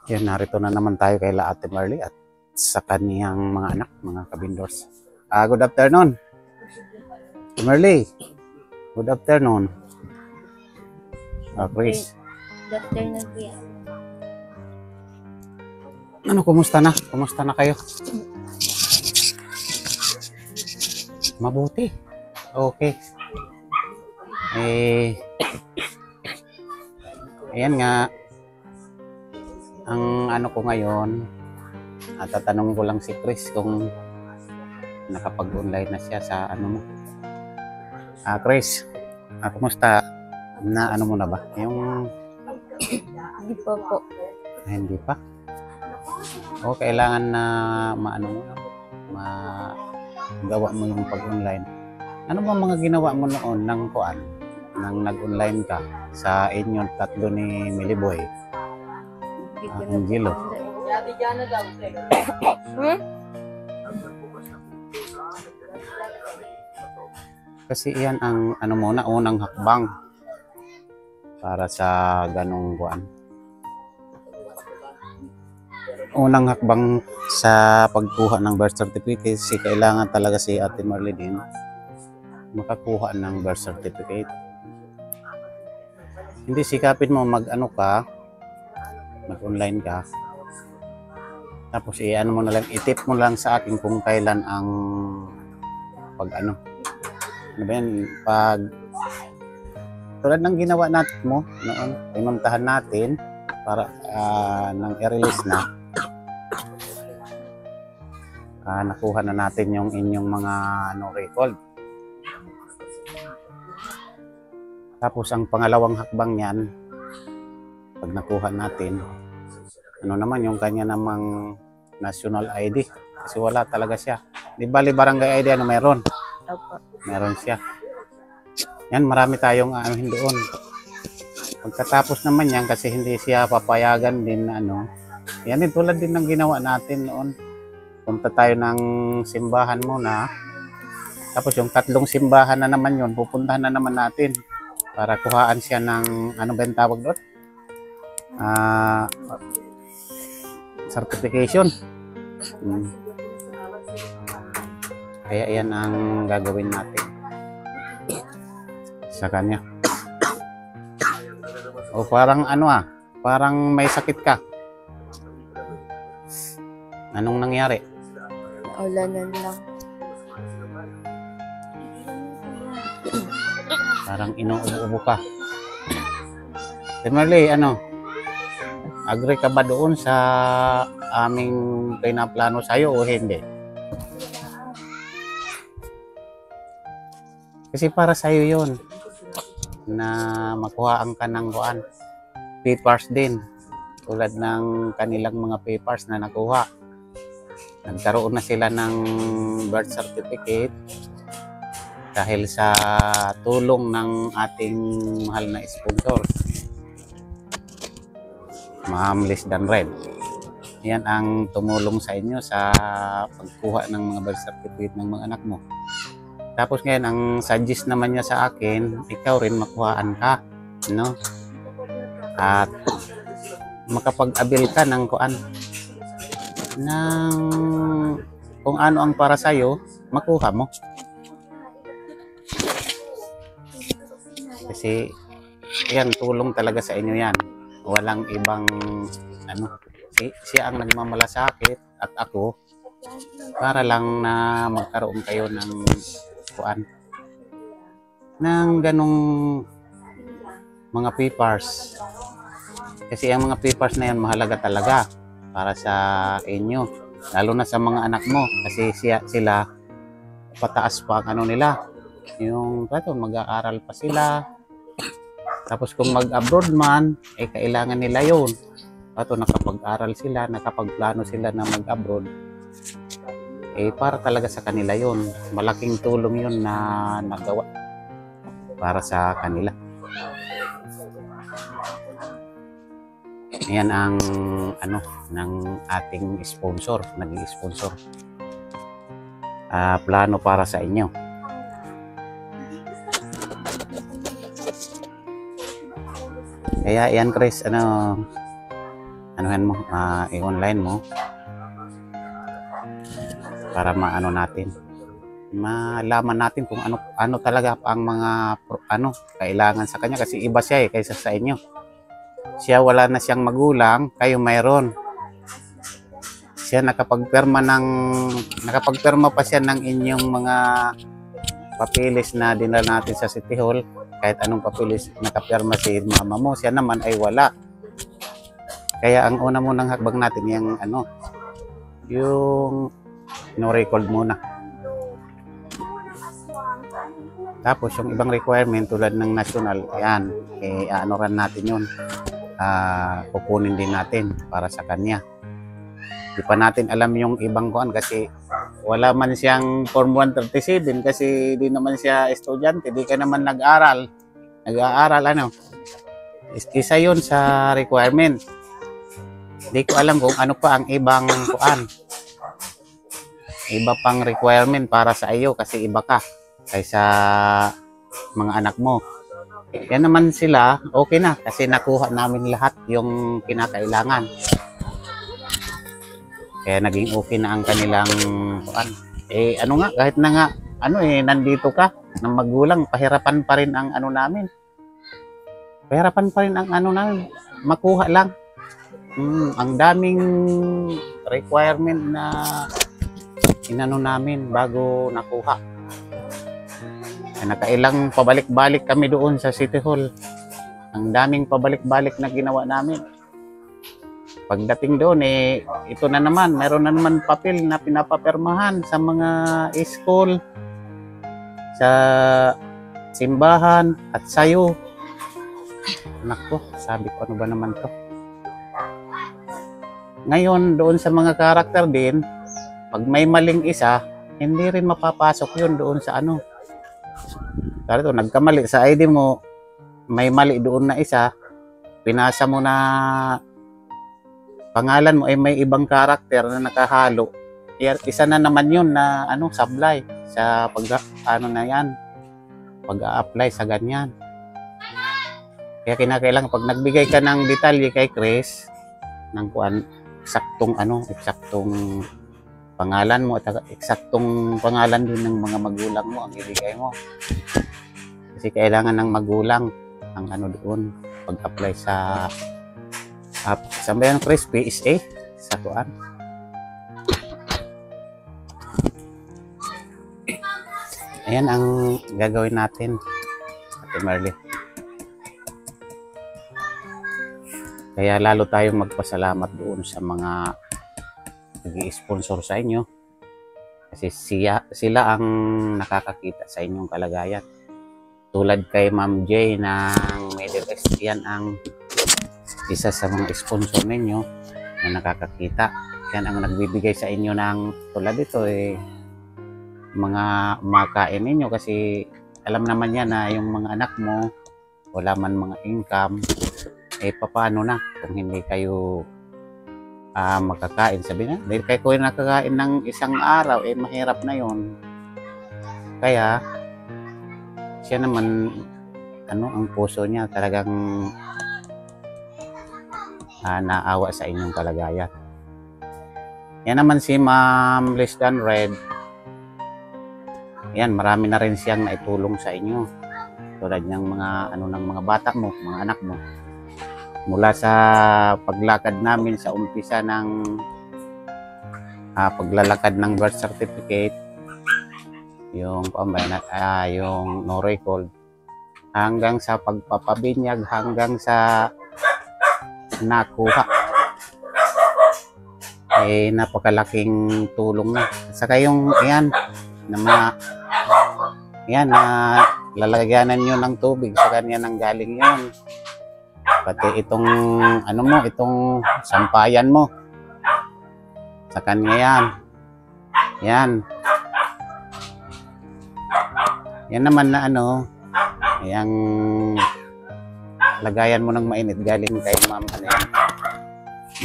Yan, narito na naman tayo kay Ate Marley at sa kaniyang mga anak, mga kabindors. Good afternoon. Ate Marley, good afternoon. Chris. Good afternoon, kuya. Ano, kumusta na? Kumusta na kayo? Mabuti. Okay. Ayan nga. Ang ano ko ngayon, tatanong ko lang si Chris kung nakapag-online na siya sa ano mo. Chris, kumusta? Na ano mo na ba? Yung... Hindi pa po. Hindi pa? O, kailangan na maano mo, magawa mo yung pag-online. Ano ba mga ginawa mo noon ng kuan? Nang nag-online ka sa inyong tatlo ni Miliboy? Angelo. Kasi iyan ang ano muna, unang hakbang para sa ganong kuan. Unang hakbang sa pagkuha ng birth certificate, kailangan talaga si Ate Marley din makakuha ng birth certificate. Hindi sikapin mo mag-ano ka, mag-online ka. Tapos i-ano mo na lang, i-tip mo lang sa akin kung kailan ang pag-ano. Ano ba yan? Pag tulad ng ginawa natin mo noon, pinuntahan natin para nang i-release na. Nakuha na natin yung inyong mga record. Tapos ang pangalawang hakbang niyan, pag nakuha natin, ano naman yung kanya namang national ID. Kasi wala talaga siya. Di bali barangay ID, ano meron? Opo. Meron siya. Yan, marami tayong doon. Pagkatapos naman yan, kasi hindi siya papayagan din ano. Yan din, tulad din ng ginawa natin noon. Punta tayo ng simbahan muna. Tapos yung tatlong simbahan na naman yun, pupuntahan na naman natin para kuhaan siya ng, ano ba yung tawag doon? Certification. Kaya yan ang gagawin natin sa kanya. O parang ano parang may sakit ka. Anong nangyari? Naulanan lang. Parang inuubo ka. Si Marley, agree ka ba doon sa aming pinaplano sa'yo o hindi? Kasi para sa'yo yun na makuhaan ka ng kuan. Papers din. Tulad ng kanilang mga papers na nakuha. Nagkaroon na sila ng birth certificate dahil sa tulong ng ating mahal na sponsor, Ma'am Liz Danred. Yan ang tumulong sa inyo sa pagkuha ng mga birth certificate ng mga anak mo. Tapos ngayon, ang suggest naman niya sa akin, ikaw rin makuhaan ka, no? At makapag-abil ka ng kuan, ng kung ano ang para sa'yo, makuha mo. Kasi yan, tulong talaga sa inyo yan. Walang ibang siya ang nagmamalasakit at ako para lang na magkaroon kayo ng kuan, ng ganong mga papers. Kasi ang mga papers na yan mahalaga talaga para sa inyo, lalo na sa mga anak mo, kasi sila pataas pa ang ano nila, yung mag-aaral pa sila. Tapos kung mag-abroad man, kailangan nila yun. Nakapag-aral sila, nakapagplano sila na mag-abroad. Para talaga sa kanila yun. Malaking tulong yun na nagawa para sa kanila. Yan ang ng ating sponsor, naging sponsor. Plano para sa inyo. Kaya yan, Chris, anuhan mo, i-online mo para maano natin, malaman natin kung ano talaga ang mga kailangan sa kanya, kasi iba siya kaysa sa inyo. Siya wala na siyang magulang, kayo mayroon. Siya nakapagpirma pa siya ng inyong mga papilis na dinala natin sa City Hall. Kahit anong papilis nakapirma si mama mo, siya naman ay wala. Kaya ang una munang hakbang natin yung no-record muna. Tapos yung ibang requirement tulad ng national, yan, aanoran natin yun. Kukunin din natin para sa kanya. Di pa natin alam yung ibang kuan kasi wala man siyang Form 137 kasi di naman siya estudyante, di ka naman nag-aaral, isa yun sa requirement. Di ko alam kung ano pa ang ibang kuan, iba pang requirement para sa iyo kasi iba ka kaysa mga anak mo. Yan naman sila, okay na kasi nakuha namin lahat yung kinakailangan. Kaya naging okay na ang kanilang kuan. Kahit na nga nandito ka ng magulang, pahirapan pa rin ang namin. Makuha lang. Ang daming requirement na namin bago nakuha. Nakailang pabalik-balik kami doon sa City Hall. Ang daming pabalik-balik na ginawa namin. Pagdating doon, ito na naman, meron na naman papel na pinapapirmahan sa mga school, sa simbahan, at sayo. Nako, sabi ko, ano ba naman to? Ngayon, doon sa mga karakter din, pag may maling isa, hindi rin mapapasok yun doon sa Kaya ito, nagkamali sa ID mo, may mali doon na isa, pinasa mo na pangalan mo ay may ibang karakter na nakahalo. Isa na naman yun na sablay sa pag-a-apply sa ganyan. Kaya kinakailangan pag nagbigay ka ng detalye kay Chris ng eksaktong pangalan mo at eksaktong pangalan din ng mga magulang mo ang ibigay mo. Kasi kailangan ng magulang ang doon pag-apply sa sambayan Chris PSA sa kuan. Ayan ang gagawin natin, Ate Marley. Kaya lalo tayong magpasalamat doon sa mga nag-i-sponsor sa inyo kasi sila ang nakakakita sa inyong kalagayan. Tulad kay Ma'am J ng Middle East, yan ang isa sa mga sponsor ninyo na nakakakita. Yan ang nagbibigay sa inyo ng tulad ito mga makain ninyo kasi alam naman yan na yung mga anak mo wala man mga income, paano na kung hindi kayo makakain. Sabi na, dahil kayo nakakain ng isang araw, mahirap na yon. Kaya siya naman ang puso niya talagang naawa sa inyong kalagayan. Yan naman si Ma'am Lisdan Red. Yan, marami na rin siyang naitulong sa inyo. Tulad ng mga ng mga bata mo, mga anak mo. Mula sa paglakad namin sa umpisa ng paglalakad ng birth certificate, yung yung no record, hanggang sa pagpapabinyag, hanggang sa nakuha, napakalaking tulong na. Saka yung na lalagyanan nyo ng tubig sa kanya nang galing yun. Pati itong itong sampayan mo sa kanya yan naman na yung lagayan mo ng mainit galing kay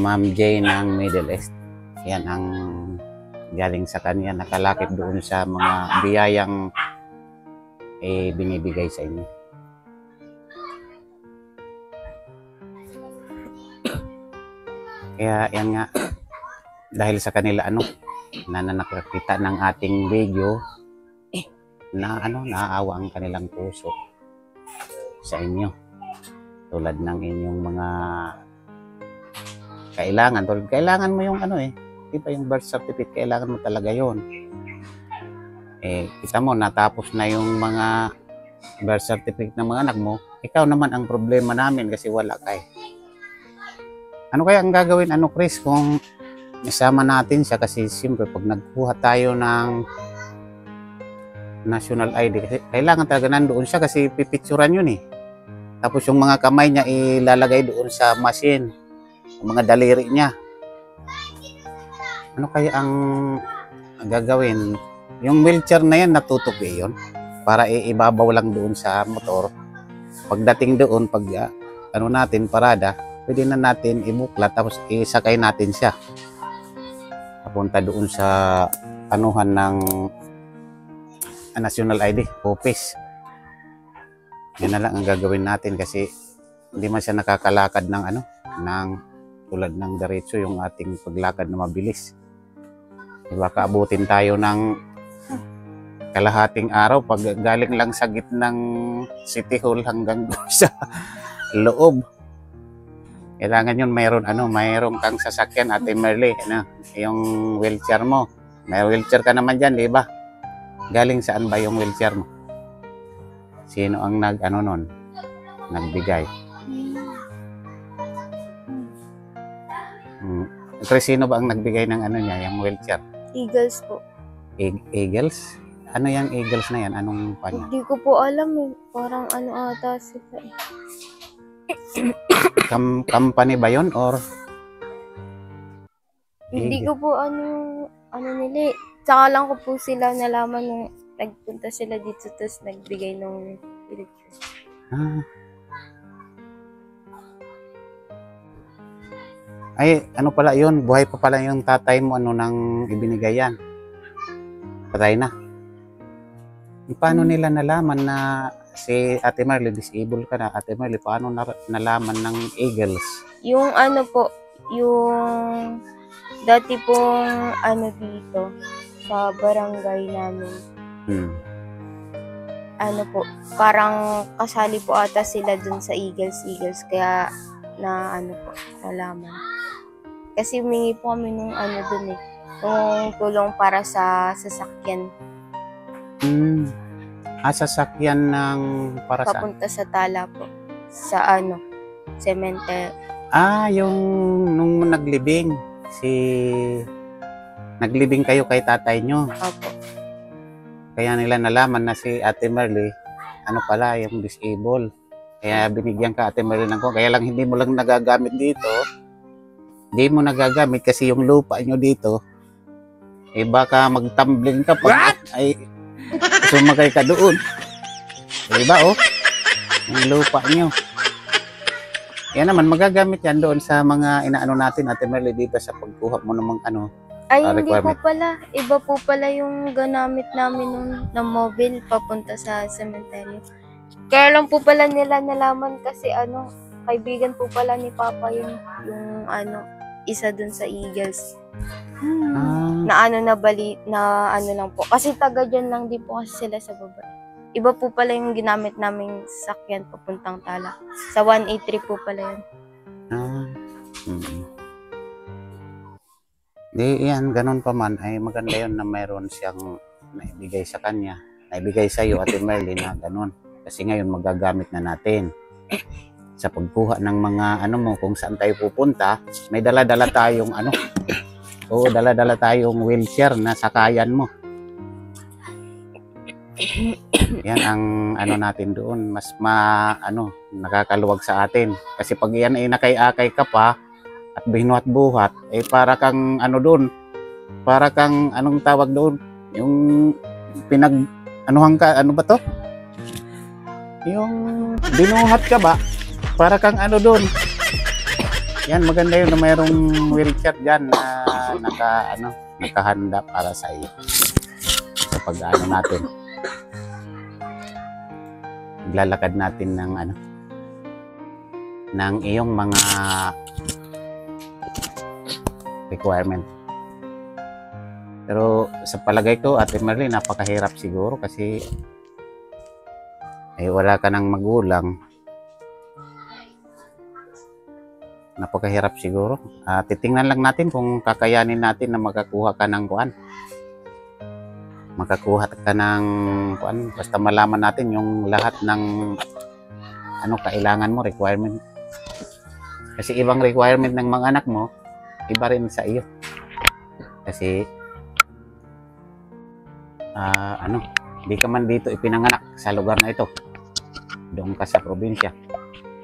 Ma'am J ng Middle East. Yan ang galing sa kanya, nakalakip doon sa mga biyayang binibigay sa inyo. Kaya yan nga, dahil sa kanila na nakakita ng ating video, na naaawa ang kanilang puso sa inyo. Tulad ng inyong mga kailangan mo yung di ba yung birth certificate, kailangan mo talaga yon. Kita mo, natapos na yung mga birth certificate ng mga anak mo, ikaw naman ang problema namin kasi wala ka eh. Ano kaya ang gagawin, Chris, kung isama natin siya? Kasi siyempre, pag nagkuha tayo ng national ID, kasi kailangan talaga nandoon siya kasi pipicturan yun eh. Tapos yung mga kamay niya ilalagay doon sa machine, yung mga daliri niya. Ano kaya ang gagawin? Yung wheelchair na yan, natutok yun para ibabaw lang doon sa motor. Pagdating doon, pag natin parada, pwede na natin ibuklat tapos isakay natin siya papunta doon sa anuhan ng national ID office. Yan na lang ang gagawin natin kasi hindi man siya nakakalakad ng ng tulad ng diretso yung ating paglakad na mabilis. Baka abutin tayo ng kalahating araw pag galing lang sa gitnang City Hall hanggang sa loob. Kailangan yun mayroon kang sasakyan, Ate Merly, yung wheelchair mo. May wheelchair ka naman dyan, di ba? Galing saan ba yung wheelchair mo? Sino ang nagbigay? Chris, sino ba ang nagbigay ng niya, yung wheelchair? Eagles po. Eagles? Ano yung Eagles na yan? Anong pa niya? Hindi ko po alam eh. Parang ata sila eh. Company ba yun or? Hindi ko po nila eh. Tsaka lang ko po sila nalaman nung nagpunta sila dito tapos nagbigay ng electricity. Ay, pala yun? Buhay pa pala yung tatay mo nang ibinigay yan? Patay na? Paano nila nalaman na si Ate Merly disabled ka na? Ate Merly, paano nalaman ng Eagles? Yung yung dati pong dito sa barangay namin. Parang kasali po ata sila dun sa Eagles kaya nalaman. Kasi humingi po kami nung dun eh, nung tulong para sa sasakyan. Sasakyan ng para saan? Papunta sa Tala po. Sa cemetery. Yung nung naglibing kayo kay tatay nyo. Opo. Kaya nila nalaman na si Ate Merly, pala, yung disabled. Kaya binigyan ka, Ate Merly, ng kaya lang hindi mo lang nagagamit dito. Hindi mo nagagamit kasi yung lupa nyo dito, baka magtumbling ka pag sumakay ka doon. Diba yung lupa nyo. Yan naman, magagamit yan doon sa mga inaano natin, Ate Merly, dito sa pagkuha mo ng Ay, hindi po pala. Iba po pala yung ganamit namin nung na mobile papunta sa cemetery. Kaya lang po pala nila nalaman kasi kaibigan po pala ni Papa yung isa dun sa Eagles. Na lang po. Kasi taga dyan lang din po kasi sila sa baba. Iba po pala yung ginamit naming sasakyan papuntang Tala. Sa 183 po pala yun. Di yan, ganun pa man, ay maganda yun na mayroon siyang naibigay sa kanya. Naibigay sa iyo, Ate Merly, na ganun. Kasi ngayon magagamit na natin. Sa pagkuha ng mga mo, kung saan tayo pupunta, may dala-dala tayong dala-dala tayong wheelchair na sakayan mo. Yan ang natin doon, mas nakakaluwag sa atin. Kasi pag yan ay nakay-akay ka pa at binuhat-buhat, para kang doon, para kang anong tawag doon, yung ka, ba to? Yung binuhat ka ba? Para kang doon. Yan, maganda yun na mayroong wheelchair dyan na nakahanda para sa iyo. Sa pag natin. Naglalakad natin ng ng iyong mga requirement. Pero sa palagay ko, Ate Marley, napakahirap siguro kasi wala ka ng magulang. Napakahirap siguro. Titingnan lang natin kung kakayanin natin na makakuha ka ng kuan. Makakuha ka ng kuan. Basta malaman natin yung lahat ng kailangan mo, requirement. Kasi ibang requirement ng mga anak mo, iba rin sa iyo. Kasi di ka man dito ipinanganak sa lugar na ito. Doon ka sa probinsya.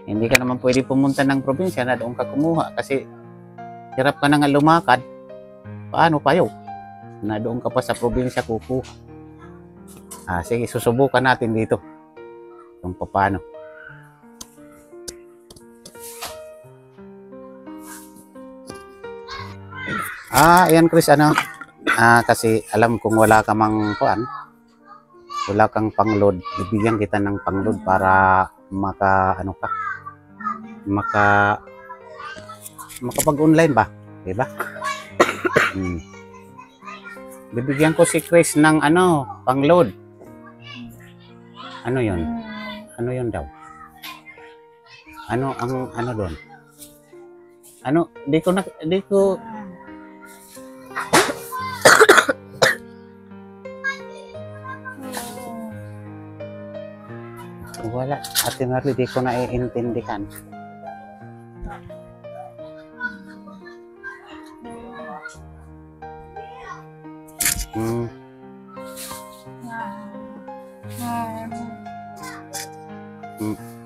Hindi ka naman pwede pumunta ng probinsya na doon ka kumuha kasi hirap ka na nga lumakad. Paano payo? Na doon ka pa sa probinsya kukuha. Sige, susubukan natin dito kung paano. Ayan Chris, kasi alam kong wala ka mang kuan, wala kang pang-load, bibigyan kita ng pang-load para makapag-online ba? Diba? Bibigyan ko si Chris ng pang-load. Ano yun? Ano yun daw? Ano doon? Di ko wala. Ate Marley, di ko naiintindihan.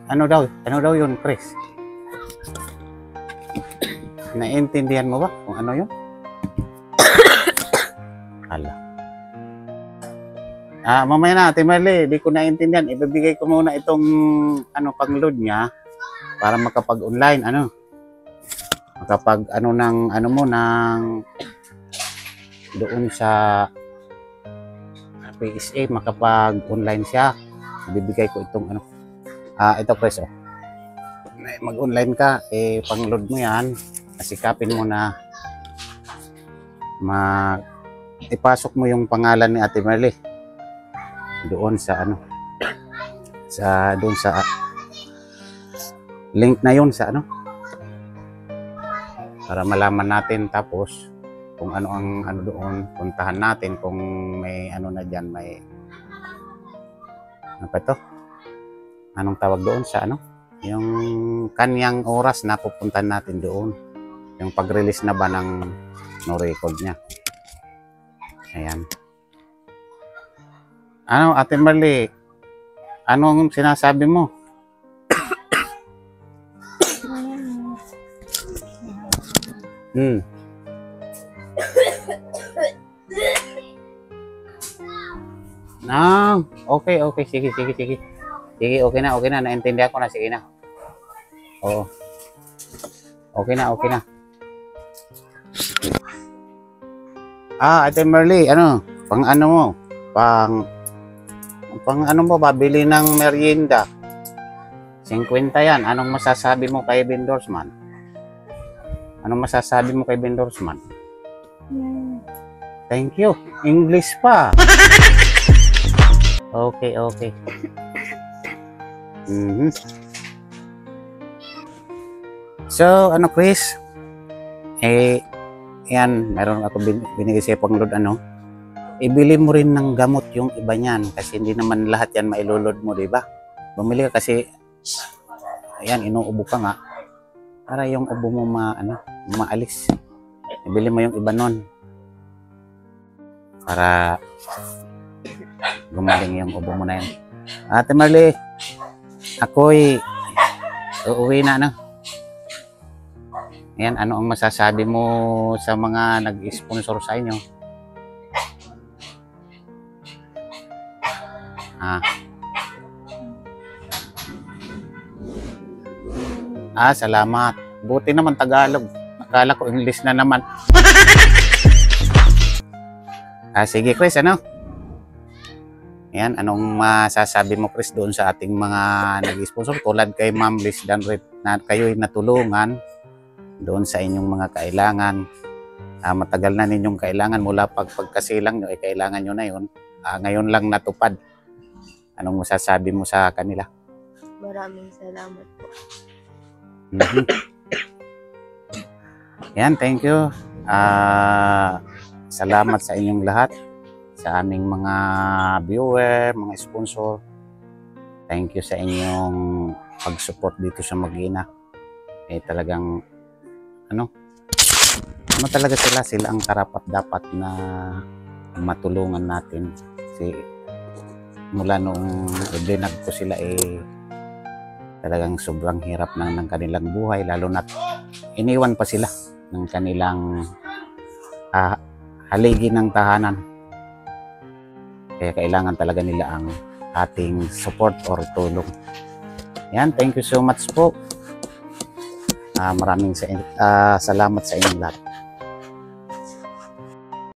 Ano daw yun, Chris? Naiintindihan mo ba kung ano yun? Hala. Mamaya na, Ate Marley, di ko naintindihan. Ibibigay ko muna itong pang-load niya para makapag-online, doon sa PSA, makapag-online siya. Ibibigay ko itong ito Chris, mag-online ka, pang-load mo yan, asikapin mo na ipasok mo yung pangalan ni Ate Marley doon sa doon sa link na yun sa para malaman natin, tapos kung ano ang doon, puntahan natin kung may na diyan, may anong tawag doon sa yung kanyang oras na pupuntahan natin doon, yung pag-release na ba ng no-record niya. Ayan. Ate Marley, anong sinasabi mo? Okay. Sige. Sige, okay na. Naintindihan ko na. Sige na. Oo. Okay na. Ate Marley, babili ng merienda. 50 yan. Anong masasabi mo kay Bendorsman? Thank you. English pa. Okay. So, Chris? Yan, meron ako binigay sa'yo pang-load, ibili mo rin ng gamot yung iba niyan kasi hindi naman lahat yan mailulod mo, diba? Bumili ka kasi, ayan, inuubo ka nga para yung ubo mo maalis. Ibili mo yung iba nun para gumaling yung ubo mo na yan. Ate Marley, ako'y uuwi na, Ayan, ano ang masasabi mo sa mga nag-sponsor sa inyo? Salamat. Buti naman Tagalog. Akala ko English na naman. Sige Chris, Ayan, anong masasabi mo Chris doon sa ating mga nag-sponsor tulad kay Ma'am Liz Danrep na kayo'y natulungan doon sa inyong mga kailangan matagal na ninyong kailangan mula pagkasilang nyo, kailangan nyo na yun. Ngayon lang natupad. Anong masasabi mo sa kanila? Maraming salamat po. Mhm. Yan, thank you. Salamat sa inyong lahat, sa aming mga viewer, mga sponsor. Thank you sa inyong pag-support dito sa Mag-ina. Talagang ano talaga sila ang karapat-dapat na matulungan natin. Kasi mula noong ibinag ko sila talagang sobrang hirap ng kanilang buhay, lalo na iniwan pa sila ng kanilang haligi ng tahanan. Kaya kailangan talaga nila ang ating support or tulong. Yan, thank you so much po. Maraming salamat sa inyong lahat.